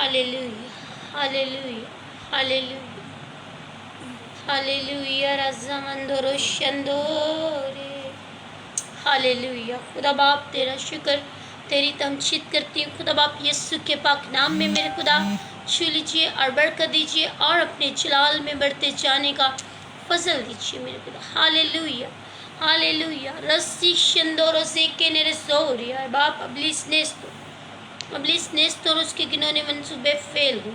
Hallelujah, hallelujah, hallelujah, hallelujah. Razamandoro Shandore. Hallelujah. खुदा बाप तेरा शुक्र, तेरी तमजीद करती हूँ खुदा बाप। यीशु के पाक नाम में मेरे खुदा छू लीजिए और बरकत दीजिए और अपने जलाल में बढ़ते जाने का फजल दीजिए मेरे खुदा। Hallelujah, hallelujah. रस्सी शंदोरो से के नेरे सोरिया बाप अबलीस नेस्तो और उसके गिनौने मंसूबे फेल हो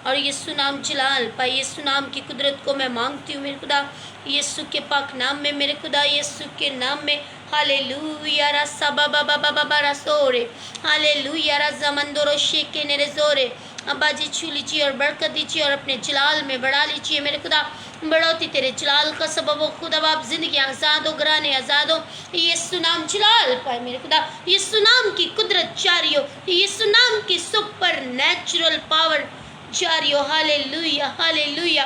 और यीशु नाम जलाल पाए। यीशु नाम की कुदरत को मैं मांगती हूँ मेरे खुदा, यीशु के पाक नाम में मेरे खुदा, यीशु के नाम में। हालेलुया रसा बाबा बाबा बाबा रसोरे, हालेलुया रजा मंदोरो शेके नेरे जोरे। अब्बा जी छू लीजिए और बरकत दीजिए और अपने जलाल में बढ़ा लीजिए मेरे खुदा। बढ़ोती तेरे जलाल का सबब हो खुदा बाप। जिंदगी आज़ाद हो, घराने आज़ाद हो। यीशु नाम जलाल पाए मेरे खुदा। यीशु नाम की कुदरत जारी हो, यीशु नाम की सुपर नेचुरल पावर जारी हो। Hallelujah, hallelujah.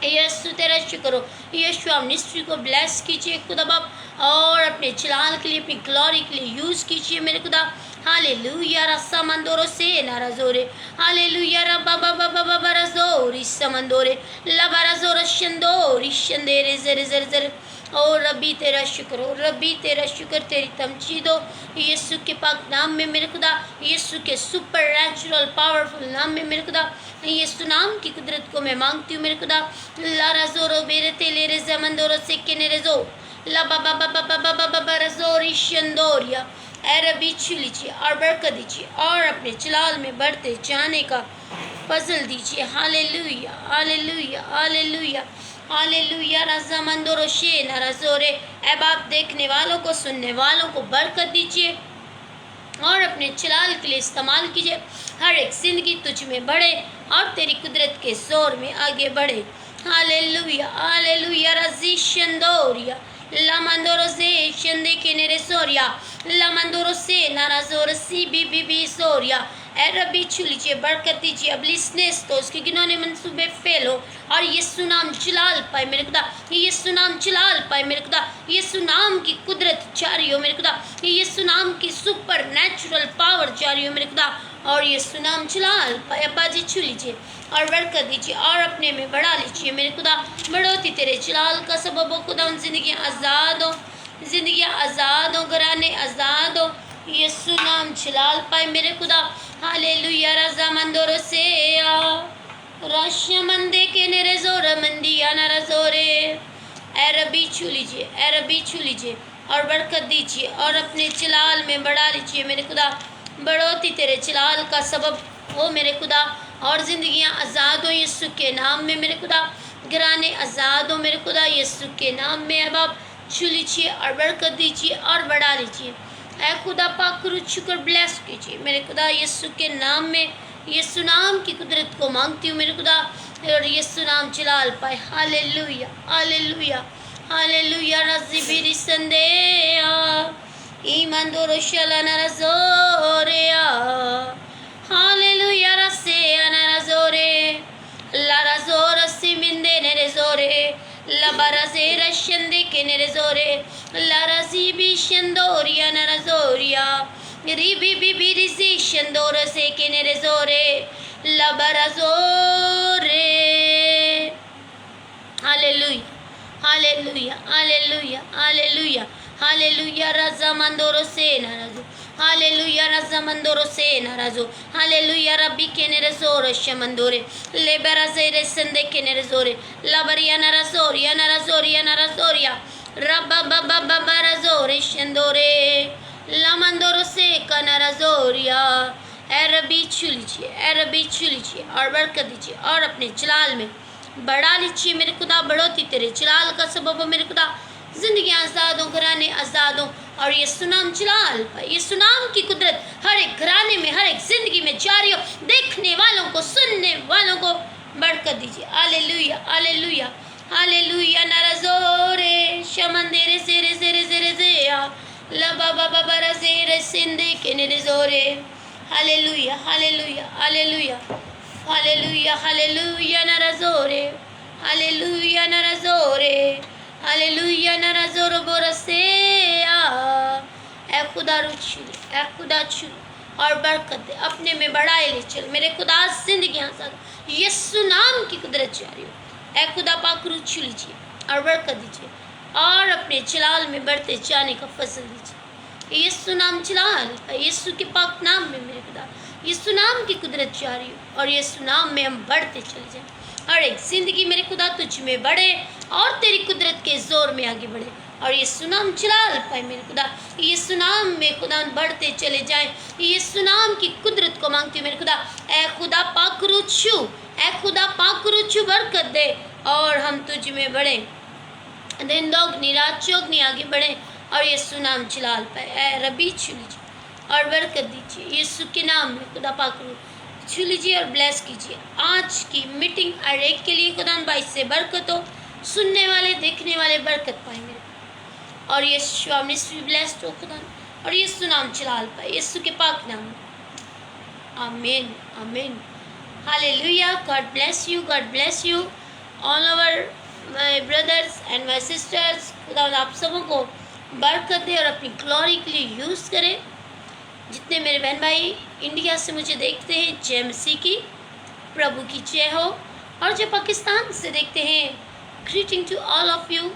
यीशु तेरा शुक्र हो। यीशु आप मिनिस्ट्री को ब्लेस कीजिए खुदा बाप और अपने जलाल के लिए, अपनी ग्लोरी के लिए यूज़ कीजिए मेरे खुदा। हालेलुया रसा मंदोरो से नाराजोरे, हालेलुया रबा बाबा बाबा बरजोरी समंदोरे लबरजोर शंदोरी शंदेरे जरे जरे जरे। ओ रबी तेरा शुक्र हो, रबी तेरा शुक्र, तेरी तमजीद हो यीशु के पाक नाम में मेरे खुदा, यीशु के सुपर नेचुरल पावरफुल नाम में मेरे खुदा। यीशु नाम की कुदरत को मैं मांगती हूँ मेरे खुदा। लारा जोरो बेरे तेले रे जमंदोरो से के नेरे जो ला बाबा बाबा बाबा बाबा बरजोरी शंदोरिया। ए रबी छू लीजिए और बरकत दीजिए और अपने जलाल में बढ़ते जाने का फजल दीजिए। हालेलुया, हालेलुया, हालेलुया, हालेलुया रजा मंदोरो शे नाराजोरे। ए बाप देखने वालों को, सुनने वालों को बरकत दीजिए और अपने जलाल के लिए इस्तेमाल कीजिए। हर एक जिंदगी तुझ में बढ़े और तेरी कुदरत के जोर में आगे बढ़े। हालेलुया, हालेलुया रजी शंदोरिया लामंदोरो से शंदे के नेरे सोरिया लामंदोरो से नाराजोर सी बी सोरिया। ए रबी छू लीजिए, बरकत दीजिए। अब लिसनेस तो उसके गिनौने मंसूबे फेल हो और यीशु नाम जलाल पाए मेरे खुदा, यीशु नाम जलाल पाए मेरे खुदा। यीशु नाम की कुदरत जारी हो मेरे खुदा, यीशु नाम की सुपर नेचुरल पावर जारी हो मेरे खुदा और यीशु नाम जलाल पाए। अब्बा जी छू लीजिए और बरकत दीजिए और अपने में बढ़ा लीजिए मेरे खुदा। बढ़ोती तेरे जलाल का सबब हो खुदा। उन जिंदगी आज़ाद हो, जिंदगी आज़ाद हो, घराने आज़ाद हो। यीशु नाम जलाल पाए मेरे खुदा। हालेलुया रजा मंदोरो से राशिया मंदे के नेरे जोर मंदिया नारा जोरे। ए रबी छू लीजिए, ए रबी छू लीजिए और बरकत दीजिए और अपने जलाल में बढ़ा लीजिए मेरे खुदा। बढ़ोती तेरे जलाल का सबब हो मेरे खुदा और जिंदगियां आज़ाद हो यीशु के नाम में मेरे खुदा। घराने आज़ाद हो मेरे खुदा यीशु के नाम में। अब आप छू लीजिए और बरकत दीजिए और बढ़ा लीजिए। ऐ खुदा पाक रुच शुक्र ब्लेस कीजिए मेरे खुदा यीशु के नाम में। यीशु नाम की कुदरत को मांगती हूँ मेरे खुदा और यीशु नाम जलाल पाए। हालेलुया, हालेलुया, हालेलुया रज़ी बिरी संदेया ईमान दो रोशला नरज़ोरेया। हालेलुया रसे अनरज़ोरे ला रज़ोर सिमिंदे नरज़ोरे ला बरज़े रशंदे के नरज़ोरे ला रज़ी बी शंदोरिया नरज़ोरिया रिबी बी बी रिज़ी शंदोर से के नरज़ोरे ला बरज़ोरे। Hallelujah, hallelujah, hallelujah, hallelujah, hallelujah रज़ा मंदोरो से नाराजो, हालेलुया रज़ा मंदोरो से नाराजो, हालेलुया रब्बी के नरज़ोर शमंदोरे ले बरज़े संदे के नरज़ोरे लबरिया नरज़ोरिया नरज़ोरिया नरज़ोरिया रब्बा बाबा बाबा रज़ोरे शंदोरे लमंदोरो से का नरज़ोरिया। ए रब्बी छू लीजिए, ए रब्बी छू लीजिए और बरकत दीजिए और अपने जलाल में बढ़ा लीजिए मेरे खुदा। बढ़ोती तेरे जलाल का सबब हो मेरे खुदा। जिंदगी आज़ाद हो, घराने आज़ाद हो और यीशु नाम जलाल पाए। यीशु नाम की कुदरत हर एक घराने में, हर एक जिंदगी में जारी हो। देखने वालों को, सुनने वालों को बरकत दीजिए। हालेलुया, हालेलुया, हालेलुया नरज़ोरे शमंदेरे सेरे सेरे सेरे सेया लबा बाबा बरज़ेरे सिंदे के नरज़ोरे। Hallelujah, hallelujah, hallelujah, hallelujah, hallelujah नरज़ोरे, हालेलुया नरज़ोरे, हालेलुया नरज़ोर बोरसेया। ए खुदा रुचि, ए खुदा छू اور برکت دے، اپنے میں بڑھائے لے چل میرے خدا زندگیاں ساتھ یسوع نام کی قدرت جاری ہو۔ اے خدا پاک روح چھو لیجیے اور برکت دیجیے اور اپنے جلال میں بڑھتے جانے کا فضل دیجیے۔ یسوع نام جلال، یسوع کے پاک نام میں میرے خدا یسوع نام کی قدرت جاری ہو اور یسوع نام میں ہم بڑھتے چلے جائیں۔ ہر ایک زندگی میرے خدا تجھ میں بڑھے اور تیری قدرت کے زور میں آگے بڑھے اور یسوع نام جلال پائے میرے خدا۔ یسوع نام میں خدا بڑھتے چلے جائیں۔ یسوع نام کی قدرت کو مانگتی ہوں میرے خدا۔ اے خدا پاک روح چھو، اے خدا پاک روح چھو، برکت دے اور ہم تجھ میں بڑھیں، دن دوگنی رات چوگنی آگے بڑھیں اور یسوع نام جلال پائے۔ اے ربی چھو لیجیے اور برکت دیجیے یسوع کے نام میں خدا پاک روح چھو لیجیے اور بلیس کیجیے۔ آج کی میٹنگ ہر ایک کے لیے خدا باعث سے برکت ہو، سننے والے دیکھنے والے برکت پائیں میرے اور یسوع منسٹری بلیسڈ ہو خدا اور یسوع نام جلال پائے یسوع کے پاک نام میں۔ آمین آمین hallelujah. God bless you, God bless you all over my brothers and my sisters. خدا آپ سبوں کو برکت دے اور اپنی گلوری کے لیے یوز کرے۔ جتنے میرے بہن بھائی انڈیا سے مجھے دیکھتے ہیں، جے مسیح کی پربھو کی جے ہو، اور جو پاکستان سے دیکھتے ہیں، greeting to all of you.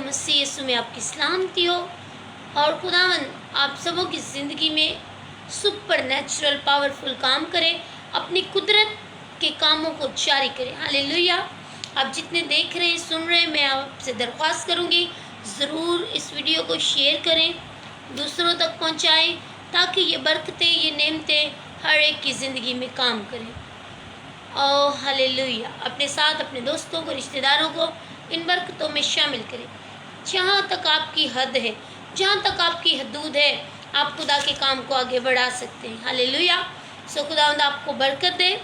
مسیح یسوع میں آپ کی سلامتی ہو اور خداوند آپ سبوں کی زندگی میں سپر نیچرل پاورفل کام کرے، اپنی قدرت کے کاموں کو جاری کرے۔ ہاللیلویا۔ آپ جتنے دیکھ رہے ہیں سن رہے ہیں، میں آپ سے درخواست کروں گی ضرور اس ویڈیو کو شیئر کریں، دوسروں تک پہنچائیں تاکہ یہ برکتیں، یہ نعمتیں ہر ایک کی زندگی میں کام کریں۔ او ہاللیلویا۔ اپنے ساتھ اپنے دوستوں کو، رشتہ داروں کو ان برکتوں میں شامل کریں۔ جہاں تک آپ کی حد ہے، جہاں تک آپ کی حدود ہے، آپ خدا کے کام کو آگے بڑھا سکتے ہیں۔ ہاللیلویا۔ سو خداوند آپ کو برکت دے۔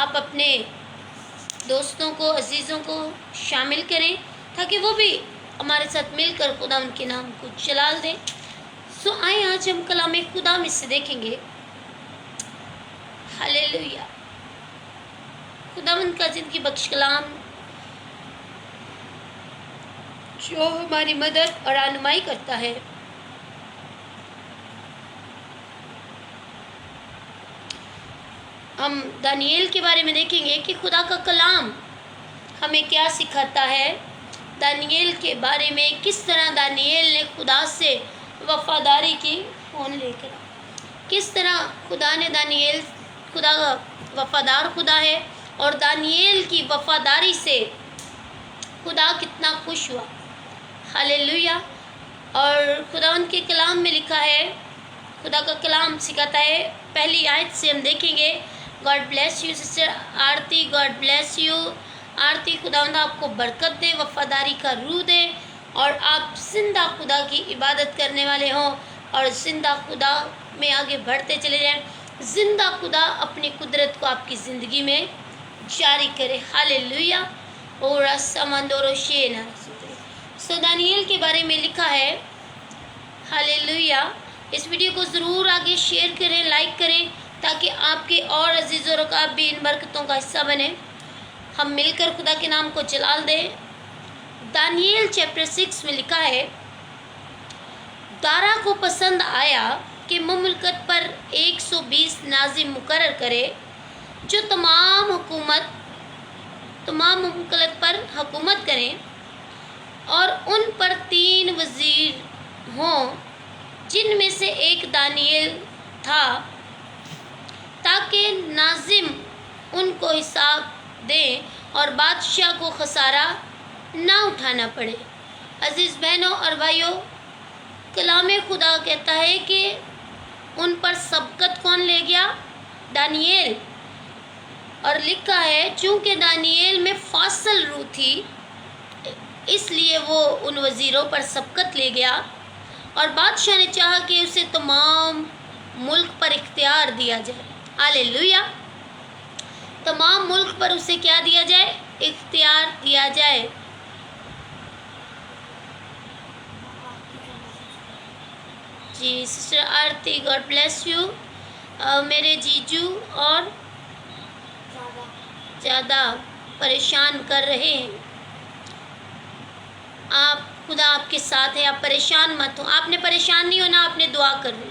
آپ اپنے دوستوں کو، عزیزوں کو شامل کریں تاکہ وہ بھی ہمارے ساتھ مل کر خدا ان کے نام کو جلال دیں۔ سو آئیں آج ہم کلام خدا میں سے دیکھیں گے۔ ہاللیلویا۔ خداوند کا زندگی بخش کلام جو ہماری مدد اور رہنمائی کرتا ہے۔ ہم دانییل کے بارے میں دیکھیں گے کہ خدا کا کلام ہمیں کیا سکھاتا ہے، دانییل کے بارے میں کس طرح دانییل نے خدا سے وفاداری کی، فون لے کر کس طرح خدا نے دانییل، خدا وفادار خدا ہے اور دانییل کی وفاداری سے خدا کتنا خوش ہوا۔ ہاللیلویا۔ اور خدا ان کے کلام میں لکھا ہے، خدا کا کلام سکھاتا ہے، پہلی آیت سے ہم دیکھیں گے۔ God bless you sister Aarti, God bless you Aarti. خداوند آپ کو برکت دے، وفاداری کا روح دے اور آپ زندہ خدا کی عبادت کرنے والے ہوں اور زندہ خدا میں آگے بڑھتے چلے جائیں۔ زندہ خدا اپنی قدرت کو آپ کی زندگی میں جاری کرے۔ ہاللیلویا۔ اور سمندر شینا سو دانییل کے بارے میں لکھا ہے۔ ہاللیلویا۔ اس ویڈیو کو ضرور آگے شیئر کریں، لائک کریں تاکہ آپ کے اور عزیز و رقاب بھی ان برکتوں کا حصہ بنے۔ ہم مل کر خدا کے نام کو جلال دیں۔ دانییل چیپٹر 6 میں لکھا ہے، دارا کو پسند آیا کہ مملکت پر 120 ناظم مقرر کرے جو تمام مملکت پر حکومت کریں اور ان پر 3 وزیر ہوں جن میں سے ایک دانییل تھا، تاکہ ناظم ان کو حساب دیں اور بادشاہ کو خسارہ نہ اٹھانا پڑے۔ عزیز بہنوں اور بھائیوں، کلام خدا کہتا ہے کہ ان پر سبقت کون لے گیا؟ دانییل۔ اور لکھا ہے چونکہ دانییل میں فاصل روح تھی اس لیے وہ ان وزیروں پر سبقت لے گیا اور بادشاہ نے چاہا کہ اسے تمام ملک پر اختیار دیا جائے۔ ہاللیلویا۔ تمام ملک پر اسے کیا دیا جائے؟ اختیار دیا جائے۔ جی sister Aarti, God bless you. میرے جیجو اور زیادہ پریشان کر رہے ہیں، آپ خدا آپ کے ساتھ ہے، آپ پریشان مت ہو، آپ نے پریشان نہیں ہونا، آپ نے دعا کرنی۔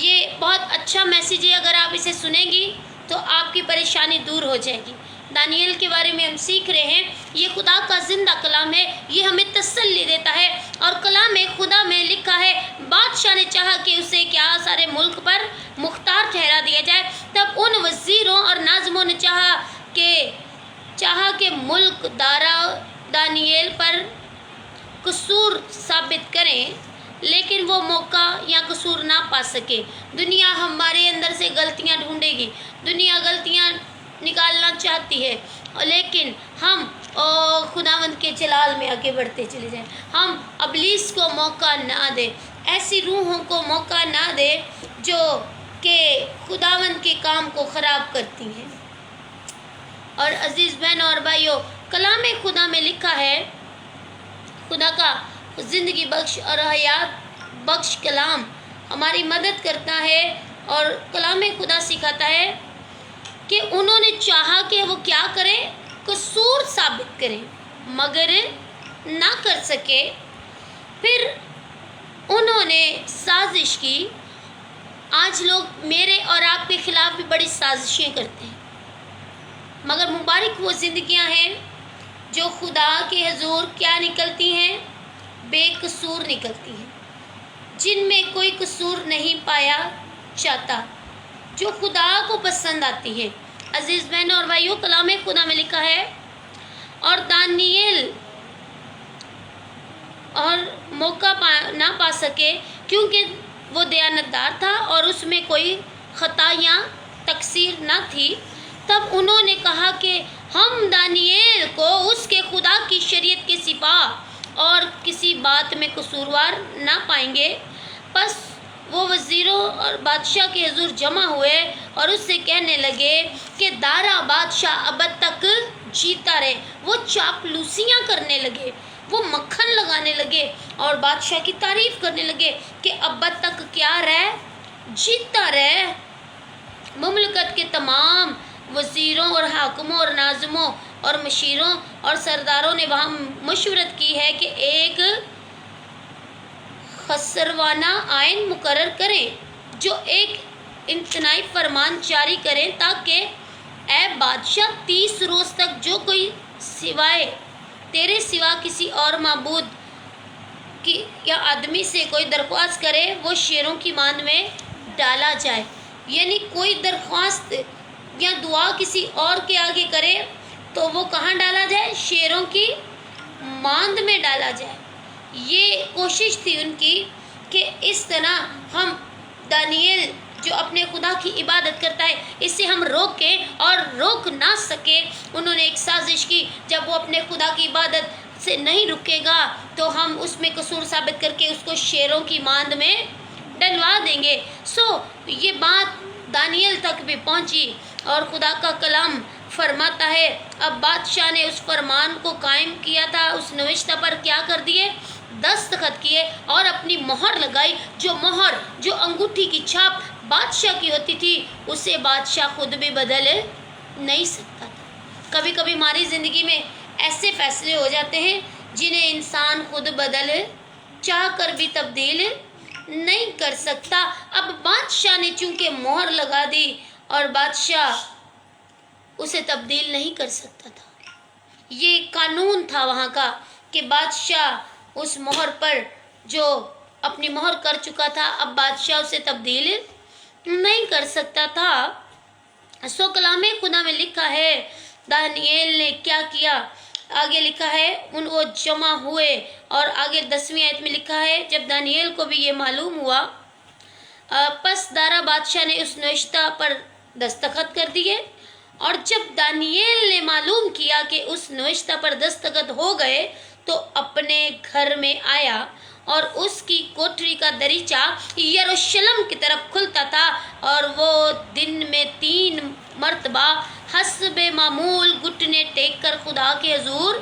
یہ بہت اچھا میسیج ہے، اگر آپ اسے سنیں گی تو آپ کی پریشانی دور ہو جائے گی۔ دانیال کے بارے میں ہم سیکھ رہے ہیں، یہ خدا کا زندہ کلام ہے، یہ ہمیں تسلی دیتا ہے، اور کلام خدا میں لکھا ہے بادشاہ نے چاہا کہ اسے کیا سارے ملک پر مختار ٹھہرا دیا جائے، تب ان وزیروں اور ناظموں نے چاہا کہ ملک دارا دانیال پر قصور ثابت کریں، لیکن وہ موقع یا قصور نہ پا سکے۔ دنیا ہمارے اندر سے غلطیاں ڈھونڈے گی، دنیا غلطیاں نکالنا چاہتی ہے، لیکن ہم خداوند کے جلال میں آگے بڑھتے چلے جائیں۔ ہم ابلیس کو موقع نہ دیں، ایسی روحوں کو موقع نہ دیں جو کہ خداوند کے کام کو خراب کرتی ہیں۔ اور عزیز بہنوں اور بھائیوں، کلام خدا میں لکھا ہے، خدا کا زندگی بخش اور حیات بخش کلام ہماری مدد کرتا ہے، اور کلام خدا سکھاتا ہے کہ انہوں نے چاہا کہ وہ کیا کریں، قصور ثابت کریں، مگر نہ کر سکے۔ پھر انہوں نے سازش کی۔ آج لوگ میرے اور آپ کے خلاف بھی بڑی سازشیں کرتے ہیں، مگر مبارک وہ زندگیاں ہیں جو خدا کے حضور کیا نکلتی ہیں، بے قصور نکلتی ہیں، جن میں کوئی قصور نہیں پایا جاتا، جو خدا کو پسند آتی ہے۔ عزیز بہنوں اور بھائیوں، کلام خدا میں لکھا ہے، اور دانیال اور موقع نہ پا سکے کیونکہ وہ دیانتدار تھا اور اس میں کوئی خطا یا تقصیر نہ تھی۔ تب انہوں نے کہا کہ ہم دانیال کو اس کے خدا کی شریعت کے سپاہ اور کسی بات میں قصوروار نہ پائیں گے۔ پس وہ وزیروں اور بادشاہ کے حضور جمع ہوئے اور اس سے کہنے لگے کہ دارا بادشاہ ابد تک جیتا رہے۔ وہ چاپلوسیاں کرنے لگے، وہ مکھن لگانے لگے اور بادشاہ کی تعریف کرنے لگے کہ ابد تک کیا رہے، جیتا رہے۔ مملکت کے تمام وزیروں اور حاکموں اور ناظموں اور مشیروں اور سرداروں نے وہاں مشورت کی ہے کہ ایک خسروانہ آئین مقرر کریں، جو ایک امتناعی فرمان جاری کریں، تاکہ اے بادشاہ 30 روز تک جو کوئی تیرے سوا کسی اور معبود کی یا آدمی سے کوئی درخواست کرے، وہ شیروں کی ماند میں ڈالا جائے۔ یعنی کوئی درخواست یا دعا کسی اور کے آگے کرے تو وہ کہاں ڈالا جائے؟ شیروں کی ماند میں ڈالا جائے۔ یہ کوشش تھی ان کی کہ اس طرح ہم دانیال جو اپنے خدا کی عبادت کرتا ہے، اسے ہم روکیں، اور روک نہ سکے۔ انہوں نے ایک سازش کی، جب وہ اپنے خدا کی عبادت سے نہیں رکے گا تو ہم اس میں قصور ثابت کر کے اس کو شیروں کی ماند میں ڈلوا دیں گے۔ یہ بات دانیال تک بھی پہنچی، اور خدا کا کلام فرماتا ہے اب بادشاہ نے اس فرمان کو قائم کیا تھا، اس نوشتہ پر کیا کر دیے، دستخط کیے اور اپنی مہر لگائی۔ جو مہر، جو انگوٹھی کی چھاپ بادشاہ کی ہوتی تھی، اسے بادشاہ خود بھی بدل نہیں سکتا تھا۔ کبھی کبھی ہماری زندگی میں ایسے فیصلے ہو جاتے ہیں جنہیں انسان خود بدل چاہ کر بھی تبدیل نہیں کر سکتا۔ اب بادشاہ نے چونکہ مہر لگا دی اور بادشاہ اسے تبدیل نہیں کر سکتا تھا۔ یہ قانون تھا وہاں کا کہ بادشاہ اس مہر پر جو اپنی مہر کر چکا تھا، اب بادشاہ اسے تبدیل نہیں کر سکتا تھا۔ کلام خدا میں لکھا ہے دانیال نے کیا کیا۔ آگے لکھا ہے وہ جمع ہوئے، اور آگے 10ویں آیت میں لکھا ہے جب دانیال کو بھی یہ معلوم ہوا، پس دارا بادشاہ نے اس نوشتہ پر دستخط کر دیے، اور جب دانیال نے معلوم کیا کہ اس نوشتہ پر دستخط ہو گئے تو اپنے گھر میں آیا، اور اس کی کوٹری کا دریچہ یروشلم کی طرف کھلتا تھا، اور وہ دن میں 3 مرتبہ حسب معمول گھٹنے ٹیک کر خدا کے حضور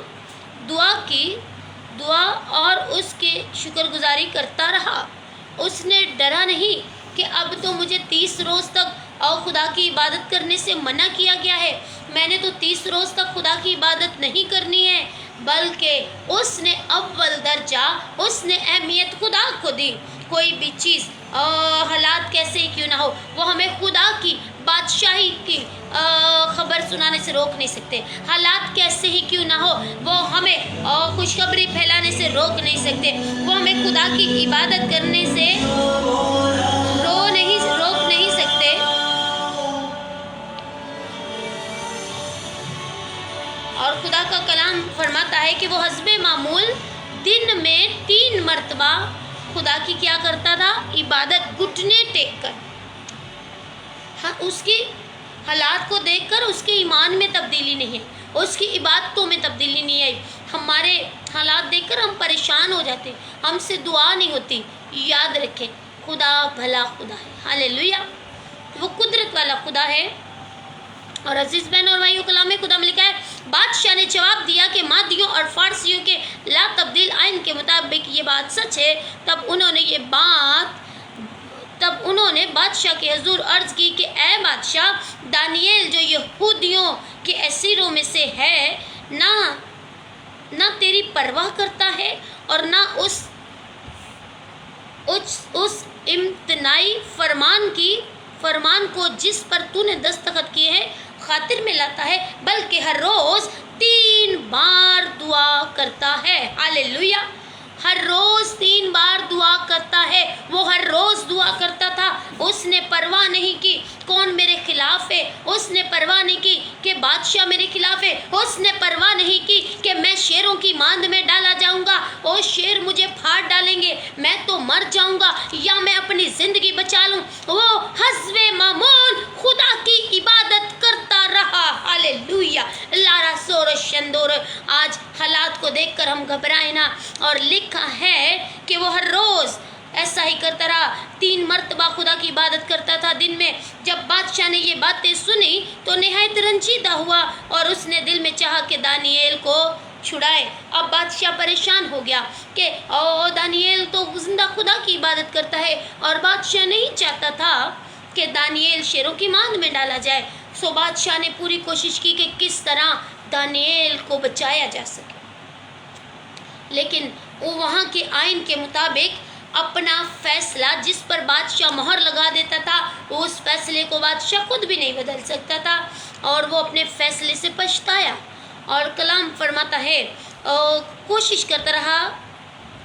دعا اور اس کے شکر گزاری کرتا رہا۔ اس نے ڈرا نہیں کہ اب تو مجھے 30 روز تک اور خدا کی عبادت کرنے سے منع کیا گیا ہے، میں نے تو 30 روز تک خدا کی عبادت نہیں کرنی ہے، बल्कि उसने अव्वल दर्जा, उसने अहमियत खुदा को दी। कोई भी चीज़ हालात कैसे ही क्यों ना हो, वो हमें खुदा की बादशाही की खबर सुनाने से रोक नहीं सकते। हालात कैसे ही क्यों ना हो, वो हमें खुशखबरी फैलाने से रोक नहीं सकते। वो हमें खुदा की इबादत करने से रोक नहीं सकते। और खुदा का कलाम फरमाता है कि वो हस्बे मामूल दिन में 3 मरतबा खुदा की क्या करता था? इबादत, घुटने टेक कर। हाँ, उसकी हालात को देखकर उसके ईमान में तब्दीली नहीं है, उसकी इबादतों में तब्दीली नहीं आई। हमारे हालात देखकर हम परेशान हो जाते, हमसे दुआ नहीं होती। याद रखें, खुदा भला खुदा है। हालेलुया, वो कुदरत वाला खुदा है। और अजीज बहन और भाइयों, कलाम में खुदा में लिखा है, बादशाह ने जवाब दिया कि मादियों और फारसियों के ला तब्दील आइन के मुताबिक ये बात सच है। तब उन्होंने बादशाह के हुजूर अर्ज की कि ए बादशाह, दानिएल जो यहूदियों के असीरों में से है, ना तेरी परवाह करता है और ना उस इम्तनाई फरमान को जिस पर तूने दस्तखत किए हैं खातिर में लाता है, बल्कि हर रोज 3 बार दुआ करता है। हालेलुया, हर रोज 3 बार दुआ करता है। वो हर रोज दुआ करता था। उसने परवाह नहीं की कौन मेरे खिलाफ है, उसने परवाह नहीं की कि बादशाह मेरे खिलाफ है, उसने परवाह नहीं की कि मैं शेरों की मांद में डाला जाऊंगा, वो शेर मुझे फाड़ डालेंगे, मैं तो मर जाऊंगा या मैं अपनी जिंदगी बचा लूं। वो हस्बे मामूल खुदा की इबादत करता रहा। हालेलुया, लारा सोर शंदोर। आज हालात को देखकर हम घबराए ना। और लिखा है कि वो हर रोज ऐसा ही करता रहा, 3 मरतबा खुदा की इबादत करता था दिन में। जब बादशाह ने ये बातें सुनी तो निहायत रंजीदा हुआ और उसने दिल में चाहा कि दानिएल को छुड़ाए। अब बादशाह परेशान हो गया कि दानिएल तो जिंदा खुदा की इबादत करता है, और बादशाह नहीं चाहता था कि दानिएल शेरों की मांद में डाला जाए। सो बादशाह ने पूरी कोशिश की कि किस तरह दानिएल को बचाया जा सके, लेकिन वो वहाँ के आइन के मुताबिक अपना फैसला जिस पर बादशाह मोहर लगा देता था, उस फैसले को बादशाह खुद भी नहीं बदल सकता था, और वो अपने फैसले से पछताया। और कलाम फरमाता है कोशिश करता रहा।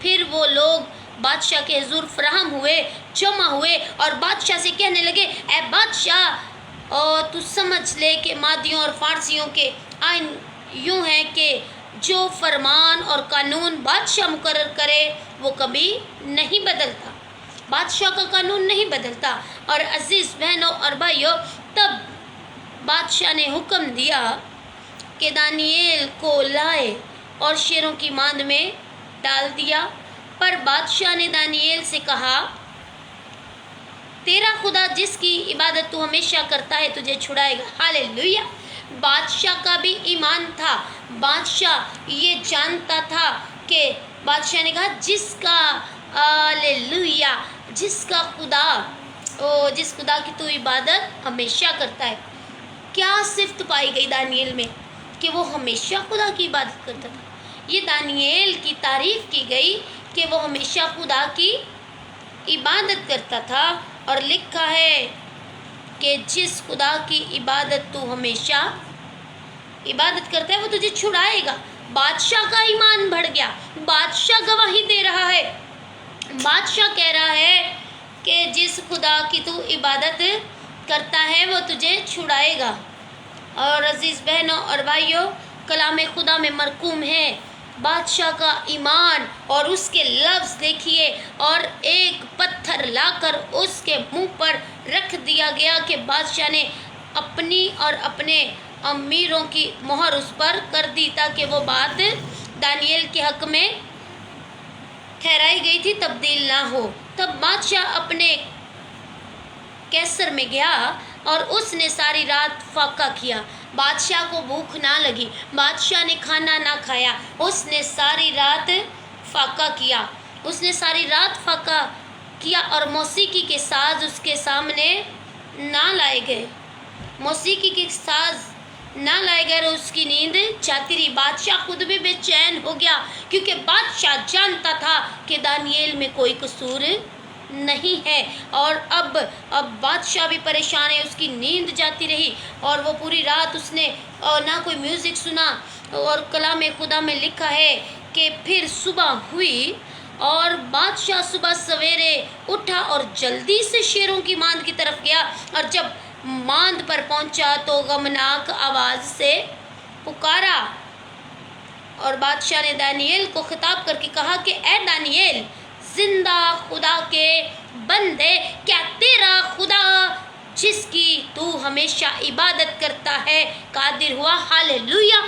फिर वो लोग बादशाह के हुजूर फराहम हुए, जमा हुए और बादशाह से कहने लगे, ए बादशाह, तू समझ ले कि मादियों और फारसियों के आइन यूँ है कि जो फरमान और कानून बादशाह मुकर्रर करे वो कभी नहीं बदलता। बादशाह का कानून नहीं बदलता। और अजीज़ बहनों और भाइयों, तब बादशाह ने हुक्म दिया कि दानिएल को लाए और शेरों की मांद में डाल दिया। पर बादशाह ने दानिएल से कहा, तेरा खुदा जिसकी इबादत तू हमेशा करता है तुझे छुड़ाएगा। हालेलुया, बादशाह का भी ईमान था। बादशाह ये जानता था कि बादशाह ने कहा जिसका हालेलुया, जिसका खुदा जिस खुदा की तू इबादत हमेशा करता है। क्या सिफ्त पाई गई दानिएल में कि वो हमेशा खुदा की इबादत करता था। ये दानिएल की तारीफ की गई कि वो हमेशा खुदा की इबादत करता था। और लिखा है कि जिस खुदा की इबादत तू हमेशा इबादत करता है वो तुझे छुड़ाएगा। बादशाह का ईमान बढ़ गया। बादशाह गवाही दे रहा है, बादशाह कह रहा है कि जिस खुदा की तू इबादत करता है वो तुझे छुड़ाएगा। और अजीज़ बहनों और भाइयों, कलाम खुदा में मरकूम है बादशाह का ईमान। और उसके लफ्ज़ देखिए, और एक पत्थर लाकर उसके मुंह पर रख दिया गया कि बादशाह ने अपनी और अपने अमीरों की मोहर उस पर कर दी, ताकि वो बात दानिएल के हक में ठहराई गई थी तब्दील ना हो। तब बादशाह अपने कैसर में गया और उसने सारी रात फाका किया। बादशाह को भूख ना लगी, बादशाह ने खाना ना खाया, उसने सारी रात फाका किया। उसने सारी रात फाका किया और मौसीकी के साज उसके सामने ना लाए गए। मौसीकी के साज ना लाए गए और उसकी नींद जाती रही। बादशाह खुद भी बेचैन हो गया, क्योंकि बादशाह जानता था कि दानियेल में कोई कसूर नहीं है। और अब बादशाह भी परेशान है, उसकी नींद जाती रही और वो पूरी रात उसने ना कोई म्यूज़िक सुना। और कलाम खुदा में लिखा है कि फिर सुबह हुई और बादशाह सुबह सवेरे उठा और जल्दी से शेरों की मांद की तरफ गया। और जब मांद पर पहुंचा तो गमनाक आवाज़ से पुकारा। और बादशाह ने दानियेल को खिताब करके कहा कि ए दानियेल, जिंदा खुदा के बंदे, क्या तेरा खुदा जिसकी तू हमेशा इबादत करता है कादिर हुआ? हालेलुया।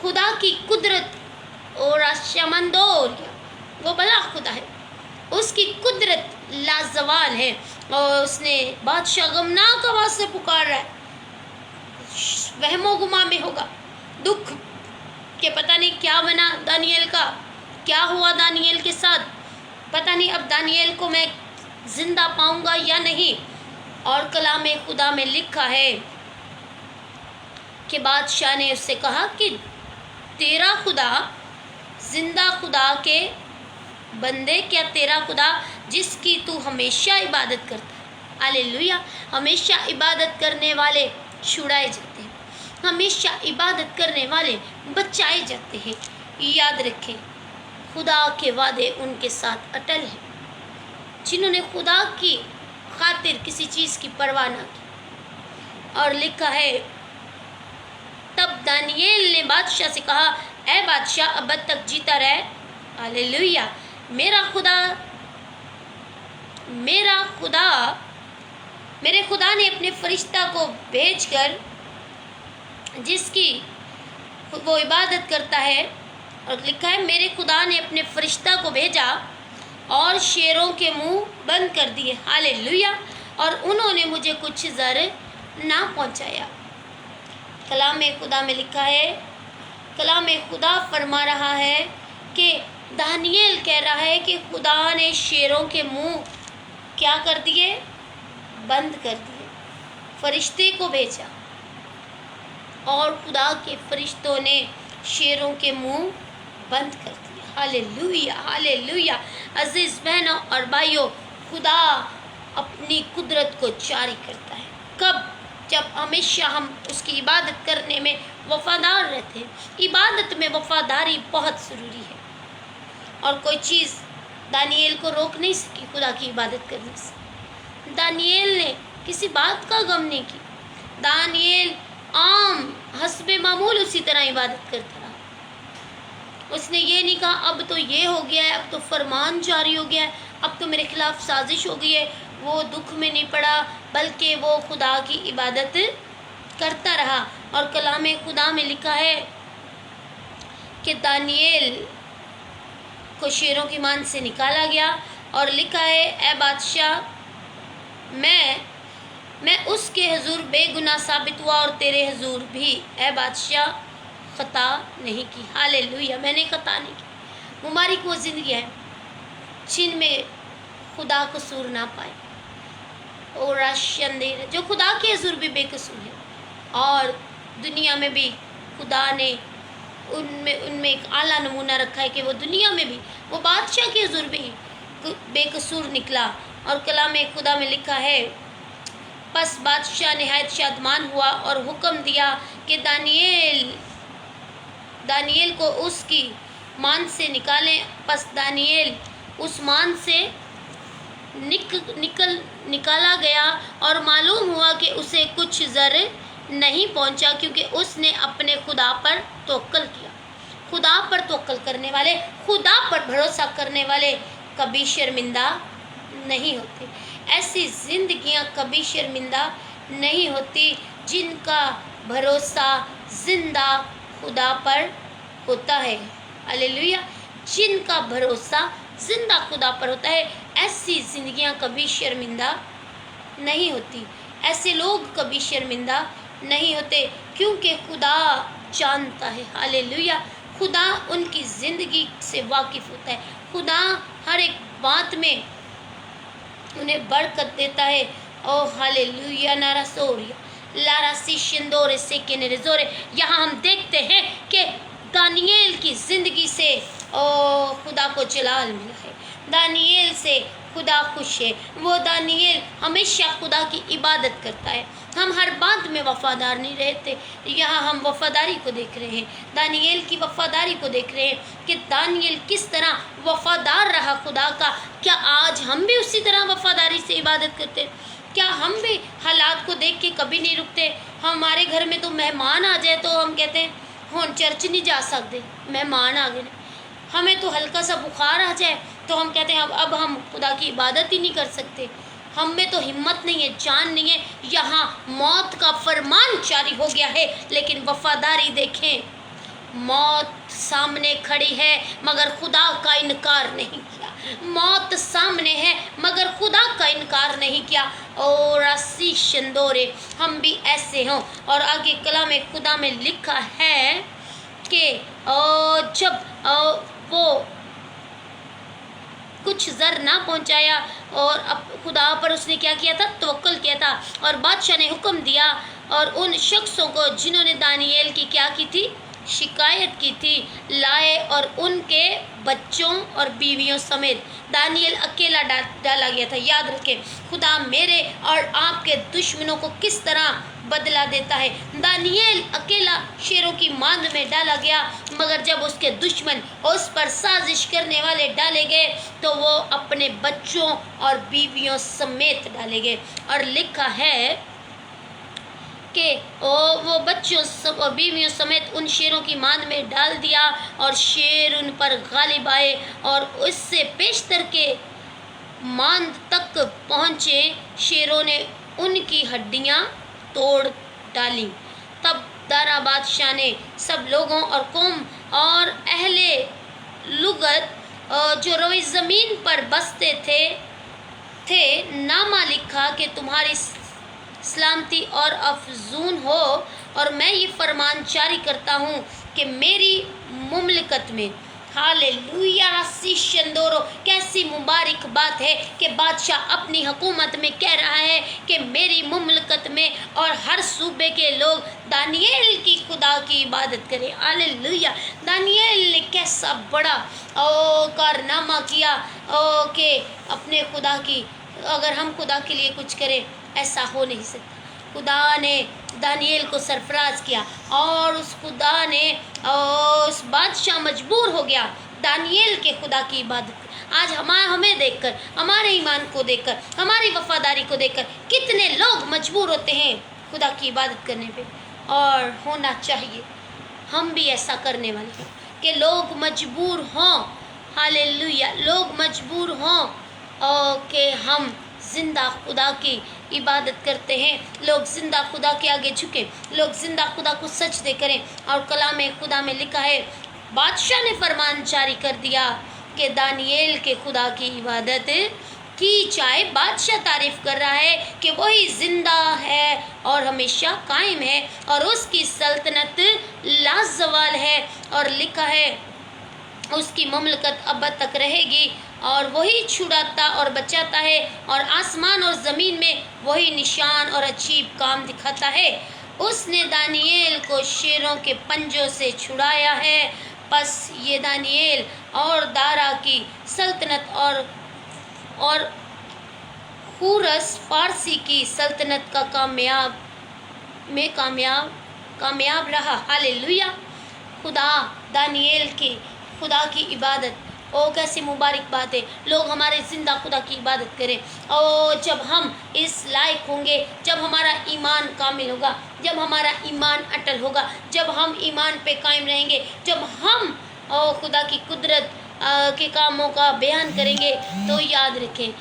खुदा की कुदरत और आशमंदोर, वो भला खुदा है, उसकी कुदरत लाजवाल है। और उसने बादशाह गमनाक आवाज़ से पुकार रहा है, वहमो गुमा में होगा, दुख के पता नहीं क्या बना दानियेल का, क्या हुआ दानियेल के साथ, पता नहीं अब दानियेल को मैं जिंदा पाऊंगा या नहीं। और कलाम खुदा में लिखा है कि बादशाह ने उससे कहा कि तेरा खुदा, जिंदा खुदा के बंदे, क्या तेरा खुदा जिसकी तू हमेशा इबादत करता है? हालेलुया। हमेशा इबादत करने वाले छुड़ाए जाते हैं, हमेशा इबादत करने वाले बचाए जाते हैं। याद रखें, खुदा के वादे उनके साथ अटल हैं जिन्होंने खुदा की खातिर किसी चीज़ की परवाह न की। और लिखा है, तब दानियेल ने बादशाह से कहा, ऐ बादशाह, अब तक जीता रहे। हालेलुया। मेरे खुदा ने अपने फरिश्ता को भेजकर जिसकी वो इबादत करता है, और लिखा है, मेरे खुदा ने अपने फरिश्ता को भेजा और शेरों के मुंह बंद कर दिए। हालेलुया। और उन्होंने मुझे कुछ ज़र ना पहुंचाया। कलाम खुदा में लिखा है, कलाम खुदा फरमा रहा है कि दानियेल कह रहा है कि खुदा ने शेरों के मुंह क्या कर दिए? बंद कर दिए। फरिश्ते को भेजा और खुदा के फरिश्तों ने शेरों के मुंह बंद कर दिए। Hallelujah, hallelujah. अजीज बहनों और भाइयों, खुदा अपनी कुदरत को जारी करता है। कब? जब हमेशा हम उसकी इबादत करने में वफादार रहते हैं। इबादत में वफादारी बहुत ज़रूरी है, और कोई चीज़ दानियेल को रोक नहीं सकी खुदा की इबादत करने से। दानियेल ने किसी बात का गम नहीं की। दानियेल आम हस्बे मामूल उसी तरह इबादत करता रहा। उसने ये नहीं कहा अब तो ये हो गया है, अब तो फरमान जारी हो गया है, अब तो मेरे खिलाफ साजिश हो गई है। वो दुख में नहीं पड़ा, बल्कि वो खुदा की इबादत करता रहा। और कलाम खुदा में लिखा है कि दानियेल को शेरों की मान से निकाला गया, और लिखा है, ए बादशाह, मैं उसके हुजूर बेगुनाह साबित हुआ और तेरे हुजूर भी, ए बादशाह, खता नहीं की। हालेलुया। मैंने खता नहीं की। मुबारक वो ज़िंदगी है जिनमें खुदा कसूर ना पाए, और राशंदेर जो खुदा के हुजूर भी बेकसूर है, और दुनिया में भी खुदा ने उनमें एक आला नमूना रखा है कि वो दुनिया में भी, वो बादशाह के हुजूर भी बेकसूर निकला। और कलाम खुदा में लिखा है, बस बादशाह निहायत शादमान हुआ और हुक्म दिया कि दानियेल को उसकी मान से निकालें। बस दानियेल उस मान से निकाला गया, और मालूम हुआ कि उसे कुछ ज़र नहीं पहुंचा, क्योंकि उसने अपने खुदा पर तवक्कल किया। खुदा पर तवक्कल करने वाले, खुदा पर भरोसा करने वाले कभी शर्मिंदा नहीं होते। ऐसी जिंदगियां कभी शर्मिंदा नहीं होती जिनका भरोसा जिंदा खुदा पर होता है। हालेलुया। जिनका भरोसा जिंदा खुदा पर होता है, ऐसी जिंदगियां कभी शर्मिंदा नहीं होती। ऐसे लोग कभी शर्मिंदा नहीं होते, क्योंकि खुदा जानता है। हालेलुया। खुदा उनकी ज़िंदगी से वाकिफ़ होता है। खुदा हर एक बात में उन्हें बरकत देता है। ओ हालेलुया, नारा सोरिया। लारा सी शिंदोरे से के निरजोरे। यहाँ हम देखते हैं कि दानियेल की ज़िंदगी से खुदा को जलाल मिला है, दानियेल से खुदा खुश है। वो दानियेल हमेशा खुदा की इबादत करता है। हम हर बात में वफ़ादार नहीं रहते। यहाँ हम वफ़ादारी को देख रहे हैं, दानियेल की वफ़ादारी को देख रहे हैं कि दानियेल किस तरह वफ़ादार रहा खुदा का। क्या आज हम भी उसी तरह वफ़ादारी से इबादत करते हैं? क्या हम भी हालात को देख के कभी नहीं रुकते? हमारे घर में तो मेहमान आ जाए तो हम कहते हैं हम चर्च नहीं जा सकते, मेहमान आ गए। हमें तो हल्का सा बुखार आ जाए तो हम कहते हैं अब हम खुदा की इबादत ही नहीं कर सकते, हम में तो हिम्मत नहीं है, जान नहीं है। यहाँ मौत का फरमान जारी हो गया है, लेकिन वफ़ादारी देखें, मौत सामने खड़ी है मगर खुदा का इनकार नहीं किया। मौत सामने है मगर खुदा का इनकार नहीं किया। और रस्सी शंदोरे हम भी ऐसे हों। और आगे कलाम खुदा में लिखा है कि जब वो कुछ ज़र ना पहुंचाया और अब खुदा पर उसने क्या किया था? तवक्कुल किया था। और बादशाह ने हुक्म दिया और उन शख्सों को जिन्होंने दानियेल की क्या की थी? शिकायत की थी, लाए और उनके बच्चों और बीवियों समेत दानियेल अकेला डाला गया था। याद रखें, खुदा मेरे और आपके दुश्मनों को किस तरह बदला देता है। दानियेल अकेला शेरों की मांद में डाला गया, मगर जब उसके दुश्मन उस पर साजिश करने वाले डाले गए तो वो अपने बच्चों और बीवियों समेत डाले गए। और लिखा है कि वो बच्चों और बीवियों समेत उन शेरों की मांद में डाल दिया और शेर उन पर गालिब आए और उससे पेशतर के मांद तक पहुँचे। शेरों ने उनकी हड्डियाँ तोड़ डाली। तब दारा बादशाह ने सब लोगों और कौम और अहले लुगत जो रोई ज़मीन पर बसते थे नामा लिखा कि तुम्हारी सलामती और अफजून हो। और मैं ये फरमान जारी करता हूँ कि मेरी मुमलकत में, हालेलुया रस्सी शंदोरो, कैसी मुबारक बात है कि बादशाह अपनी हुकूमत में कह रहा है कि मेरी मुमलकत में और हर सूबे के लोग दानियेल की खुदा की इबादत करें। हालेलुया। दानियेल ने कैसा बड़ा कारनामा किया कि अपने खुदा की, अगर हम खुदा के लिए कुछ करें ऐसा हो नहीं सकता। खुदा ने दानियेल को सरफराज किया और उस खुदा ने उस बादशाह मजबूर हो गया दानियेल के खुदा की इबादत। आज हमें देखकर, हमारे ईमान को देखकर, हमारी वफादारी को देखकर कितने लोग मजबूर होते हैं खुदा की इबादत करने पे। और होना चाहिए हम भी ऐसा करने वाले कि लोग मजबूर हों, हालेलुया, लोग मजबूर हों कि हम ज़िंदा खुदा की इबादत करते हैं। लोग ज़िंदा खुदा के आगे झुकें, लोग ज़िंदा खुदा को सजदे करें। और कलाम खुदा में लिखा है, बादशाह ने फरमान जारी कर दिया कि दानियेल के खुदा की इबादत की जाए। बादशाह तारीफ़ कर रहा है कि वही ज़िंदा है और हमेशा कायम है और उसकी सल्तनत लाजवाल है। और लिखा है उसकी मुमलकत अब तक रहेगी और वही छुड़ाता और बचाता है और आसमान और ज़मीन में वही निशान और अजीब काम दिखाता है। उसने दानियेल को शेरों के पंजों से छुड़ाया है। बस ये दानियेल और दारा की सल्तनत और खूरस फारसी की सल्तनत का कामयाब रहा। हालेलुया। खुदा दानियेल की खुदा की इबादत, ओ कैसी मुबारक बात है। लोग हमारे ज़िंदा खुदा की इबादत करें। और जब हम इस लायक होंगे, जब हमारा ईमान कामिल होगा, जब हमारा ईमान अटल होगा, जब हम ईमान पे कायम रहेंगे, जब हम खुदा की कुदरत के कामों का बयान करेंगे, तो याद रखें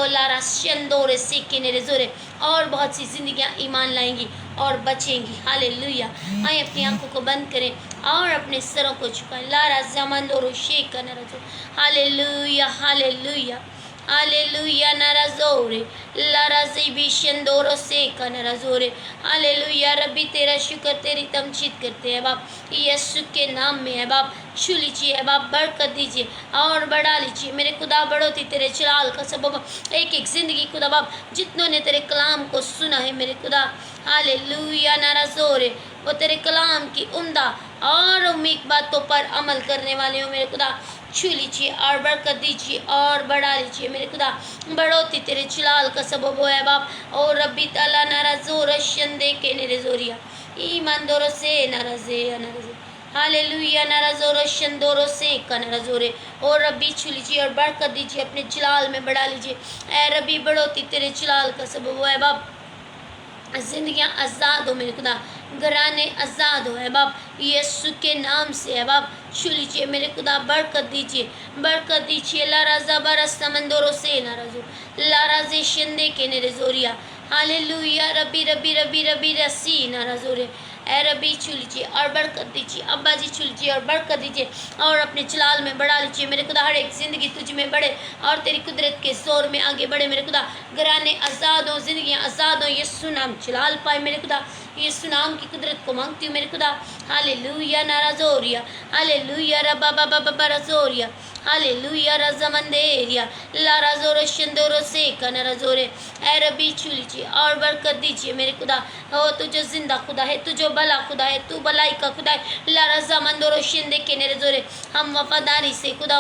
लारा शंदोरे सीखे नेरे और बहुत सी ज़िंदगियाँ ईमान लाएंगी और बचेंगी। हालेलुया। आए अपनी आंखों को बंद करें और अपने सरों को झुकाएं। लारा जमन दोरो शेख का नरजो। हालेलुया, हालेलुया, हालेलुया नाराजोरे लाराजी बिशंदोरो से का नाराजोरे हालेलुया रब्बी तेरा शुक्र तेरी तमजीद करते हैं बाप यीशु के नाम में है बाप छू लीजिए बाप बरकत दीजिए और बढ़ा लीजिए मेरे खुदा बढ़ोती तेरे जलाल का सबब एक एक जिंदगी खुदा बाप जितनों ने तेरे कलाम को सुना है मेरे खुदा हालेलुया नाराजोरे वो तेरे कलाम की उम्दा और उम्मीद बातों पर अमल करने वाले हो मेरे खुदा छू लीजिए और बरकत दीजिए और बढ़ा लीजिए मेरे खुदा बढ़ोती तेरे जलाल का सबब है बाप और रब्बी ताला नाराजोर शंदे के नेरेजोरिया ईमान दोरो से नाराजे नाराजे हालेलुया नाराजोरो शंदोरो से का नाराजोरे और रब्बी छू लीजिए और बरकत दीजिए अपने जलाल में बढ़ा लीजिए ए रब्बी बढ़ोती तेरे जलाल का सबब है बाप जिंदगियां आज़ाद हो मेरे खुदा घराने आज़ाद हो है बाप यीशु के नाम से है बाप छू लीजिए मेरे खुदा बरकत दीजिए लाराजा बरस्ता मंदोरो से नाराजो लाराजे शिंदे के नेरेजोरिया हालेलुया रबी रबी रबी रबी रसी नाराजोरे ए रबी छू लीजिए और बरकत दीजिए अब्बा जी छू लीजिए और बरकत दीजिए और अपने जलाल में बढ़ा लीजिए मेरे खुदा हर एक जिंदगी तुझ में बढ़े और तेरी कुदरत के जोर में आगे बढ़े मेरे खुदा घराने आज़ाद हो जिंदगियां आज़ाद हो यीशु नाम जलाल पाए मेरे खुदा यीशु नाम की कुदरत को मांगती हूँ मेरे खुदा हालेलुया नाराजोरिया हालेलुया रबा बाबा बाबा रजोरिया हालेलुया रज़मंदेरिया लाराजोरो शंदोरो से का नाराजोरे ए रबी छू लीजिए और बरकत दीजिए मेरे खुदा हो तू जो जिंदा खुदा है तू जो भला खुदा है तू भलाई का खुदा है लाराजा मंदोरो शिंदे के नेरेजोरे हम वफादारी से खुदा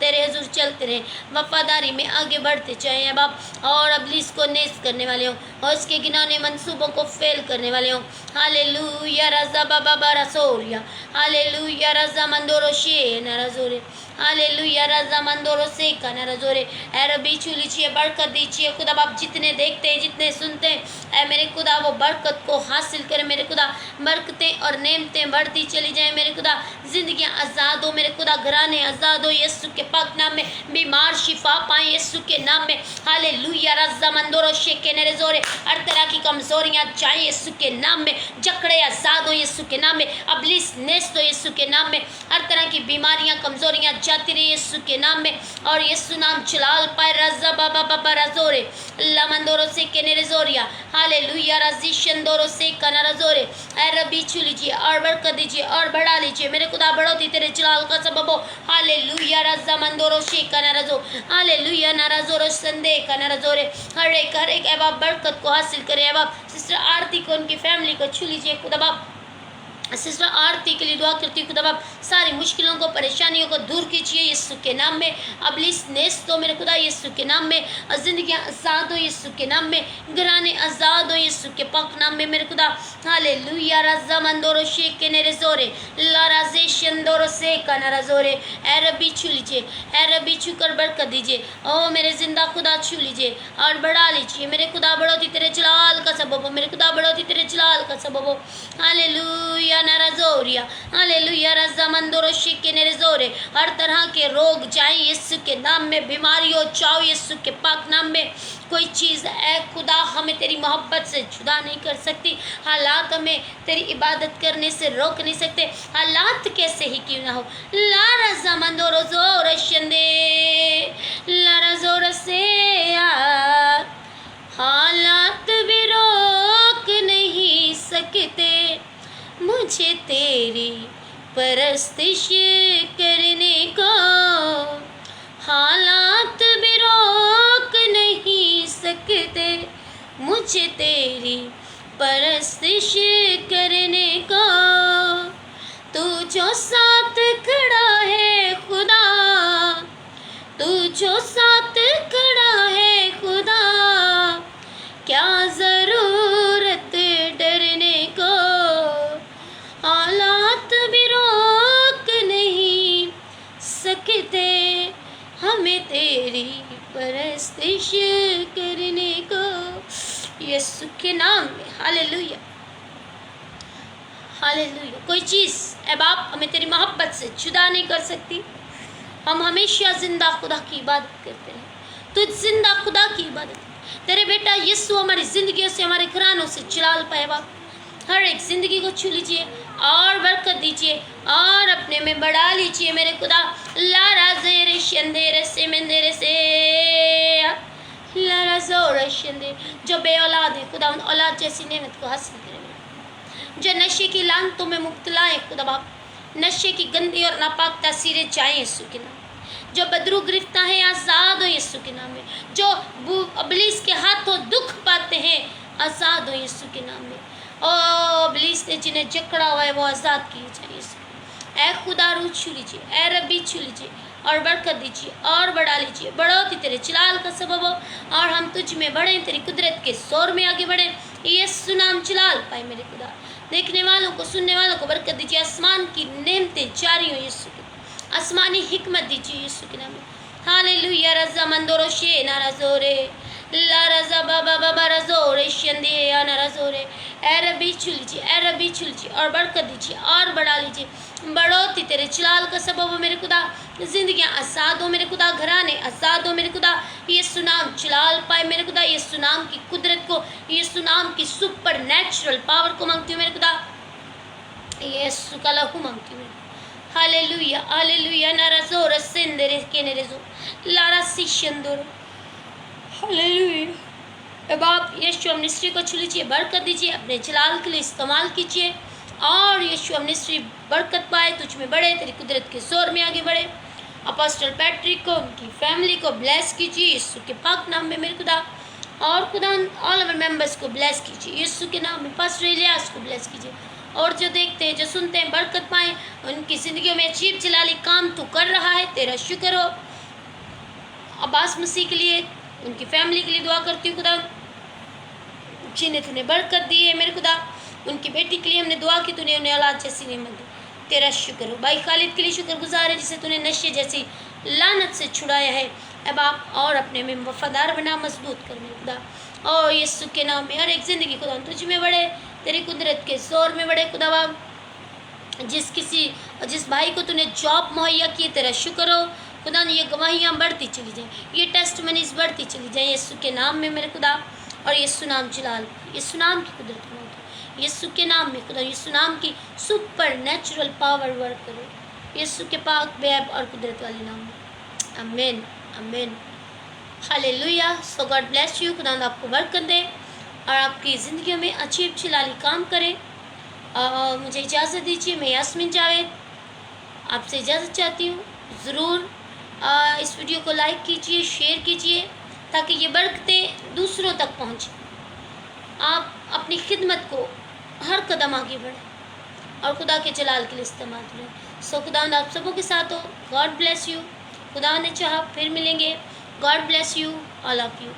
तेरे हुजूर चलते रहे वफादारी में आगे बढ़ते चाहे बाप और अबलीस को नेस करने वाले हो और उसके गिनाने मंसूबों को फेल करने वाले हो हालेलुया रज़ा बाबा बारासोरिया हालेलुया रज़ा मंदोरो शे नाराजोरे हालेलुया रज़ा मंदोरो से का नाराजोरे ए रब्बी छू लीजिए बरकत दीजिए खुदा बाप जितने देखते हैं जितने सुनते हैं ए मेरे खुदा वो बरकत को हासिल करें मेरे खुदा बरकतें और नेमतें बढ़ती चली जाए मेरे खुदा जिंदगियां आज़ाद हो मेरे खुदा घराने आज़ाद हो यीशु के पाक नाम में बीमार शिफा पाए यीशु के नाम में हालेलुया रज़ा मंदोरो शे के नाराजोरे हर तरह की कमजोरियां जाए यीशु के नाम में जकड़े आज़ाद हो यीशु के नाम में अबलीस नेस्त हो यीशु के नाम में हर तरह की बीमारियां कमजोरियां जाती रही यीशु के नाम में और यीशु नाम जलाल पाए रज़ा बाबा बाबा रजोरे लमंदोरो से के नेरेजोरिया हालेलुया रज़ी शंदोरो से का नाराजोरे ए रब्बी छू लीजिए और बरकत दीजिए और बढ़ा लीजिए मेरे खुदा बढ़ोती तेरे जलाल का सबब हो हालेलुया रज़ा मंदोरो शे का नाराजो हालेलुया नाराजोरो संदे का नाराजोरे हर एक अहबाब बरकत को हासिल करे अहबाब सिस्टर आरती को उनकी फैमिली को छू लीजिए खुदा बाप सिस्टर आरती के लिए दुआ करती हूँ खुदा बाप सारी मुश्किलों को परेशानियों को दूर कीजिए यीशु के नाम में अबलीस नेस्त हो मेरे खुदा यीशु के नाम में जिंदगियां आज़ाद हो यीशु के नाम में घराने आज़ाद हो यीशु के पाक नाम में मेरे खुदा हालेलुया रज़ा मंदोरो शेख के नेरेजोरे लाराजे शंदोरो से का नाराजोरे ए रब्बी छू लीजिए ए रब्बी छू कर बरकत दीजिए ओ मेरे जिंदा खुदा छू लीजिए और बढ़ा लीजिए मेरे खुदा बढ़ोती तेरे जलाल का सबब हो मेरे खुदा बढ़ोती तेरे जलाल का सबब हो हालेलुया नाराजोरिया हालेलुया रज़ा मंदोरो शेख के नेरेजोरे हर तरह के रोग जाए यीशु के नाम में बीमारियों चाओ यीशु के पाक नाम में कोई चीज़ ए खुदा हमें तेरी मोहब्बत से जुदा नहीं कर सकती हालात हमें तेरी इबादत करने से रोक नहीं सकते हालात कैसे ही क्यों ना हो लारा जमंदो रोजो रशंदे लारा जोर से यार हालात भी रोक नहीं सकते मुझे तेरी परस्तिश करने को हालात भी रोक नहीं सकते मुझे तेरी परस्तिश करने को तू जो साथ खड़ा है खुदा तू जो साथ खड़ा है खुदा क्या ज़रूरत डरने को हालात भी रोक नहीं सकते हमें तेरी परस्तिश करने को यीशु के नाम में हालेलुया हालेलुया कोई चीज़ ए बाप हमें तेरी मोहब्बत से जुदा नहीं कर सकती हम हमेशा जिंदा खुदा की इबादत करते हैं तुझ जिंदा खुदा की इबादत तेरे बेटा यीशु हमारी ज़िंदगियों से हमारे घरानों से जलाल पाए बाप हर एक ज़िंदगी को छू लीजिए और बरकत दीजिए और अपने में बढ़ा लीजिए मेरे खुदा लारा जेरे शंदेरे से मंदेरे से लारा जोरे शंदे। जो बे औलाद है खुदा उन औलाद जैसी नेमत को हासिल करे। जो नशे की लानतों में मुब्तला है खुदा बाप, नशे की गंदी और नापाक तासीरें जाएं यीशु के नाम। जो बदरू गिरफ्ता है आज़ाद हो यीशु के नाम में। जो इब्लीस के हाथों दुख पाते हैं आज़ाद हो यीशु के नाम में। ओ इब्लीस ने जिन्हें जकड़ा हुआ है वो आज़ाद किए जाए यीशु। ऐ खुदा रूह छू लीजिए, ऐ रब्बी छू लीजिए और बरकत दीजिए और बढ़ा लीजिए। बढ़ोती तेरे जलाल का सबब हो और हम तुझ में बढ़ें, तेरी कुदरत के शोर में आगे बढ़ें। यीशु नाम जलाल पाए मेरे खुदा। देखने वालों को, सुनने वालों को बरकत दीजिए। आसमान की नेमतें जारी हो यीशु के, आसमानी हिकमत दीजिए यीशु के नाम में। हालेलुया। रज़ा मंदोरो शे नाराजोरे ला रज़ा बाबा बाबा रज़ोरे शंदे या नाराजोरे। ऐ रब्बी छू लीजिए, ऐ रब्बी छू लीजिए और बरकत दीजिए और बढ़ा लीजिए। बढ़ोती तेरे जलाल का सबब हो मेरे खुदा। जिंदगियां आज़ाद हो मेरे खुदा, घराने आज़ाद हो मेरे खुदा। यीशु नाम जलाल पाए मेरे खुदा। यीशु नाम की कुदरत को, यीशु नाम की सुपर नेचुरल पावर को मांगती हूँ मेरे खुदा। यीशु का लहू मांगती हूँ। Hallelujah hallelujah. नाराजो रसेंदरे के नेरेजो लारा सिशंदोर। हालेलुया। अब आप यीशु मिनिस्ट्री को छू लीजिए, बरकत दीजिए, अपने जलाल के लिए इस्तेमाल कीजिए और यीशु मिनिस्ट्री बरकत पाए, तुझ में बढ़े, तेरी कुदरत के जोर में आगे बढ़े। अपोस्टल पैट्रिक को, उनकी फैमिली को ब्लेस कीजिए यीशु के पाक नाम में मेरे खुदा। और खुदा ऑल ओवर मेंबर्स को ब्लेस कीजिए यीशु के नाम में। पास्टर इलियास को ब्लेस कीजिए और जो देखते हैं, जो सुनते हैं, बरकत पाएँ। उनकी ज़िंदगियों में अजीब जलाली काम तू कर रहा है, तेरा शुक्र हो। अब्बास मसीह के लिए, उनकी फैमिली के लिए दुआ करती हूँ खुदा, जिन्हें तूने बरकत दी है मेरे खुदा। उनकी बेटी के लिए हमने दुआ की, तूने उन्हें औलाद जैसी नेमत दी, तेरा शुक्र हो। भाई खालिद के लिए शुक्रगुजार है, जिसे तूने नशे जैसी लानत से छुड़ाया है। अब आप और अपने में वफादार बना, मजबूत कर मेरे खुदा। और यीशु के नाम में हर एक ज़िंदगी खुदा तुझ में बढ़े, तेरी कुदरत के जोर में बढ़े खुदा बाप। जिस भाई को तूने जॉब मुहैया की, तेरा शुक्र हो खुदा। ये गवाहियाँ बढ़ती चली जाएँ, ये टेस्टमनीज बढ़ती चली जाएँ यीशु के नाम में मेरे खुदा। और यीशु नाम जलाल, यीशु नाम की कुदरत में, यीशु के नाम में खुदा, यीशु नाम की सुपर नेचुरल पावर वर्क करो यीशु के पाक बेब और कुदरत वाले नाम में। आमीन आमीन। Hallelujah. So God bless you. खुदा आपको बरकत दे और आपकी ज़िंदगियों में अच्छी अच्छी लाली काम करे। मुझे इजाज़त दीजिए। मैं यास्मीन जावेद आपसे इजाज़त चाहती हूँ। ज़रूर इस वीडियो को लाइक कीजिए, शेयर कीजिए, ताकि ये बरकतें दूसरों तक पहुँचें। आप अपनी खिदमत को हर कदम आगे बढ़ें और खुदा के जलाल के लिए इस्तेमाल करें। सो खुदा आप सबों के साथ हो। God bless you. खुदा ने चाहा फिर मिलेंगे। God bless you, all of you.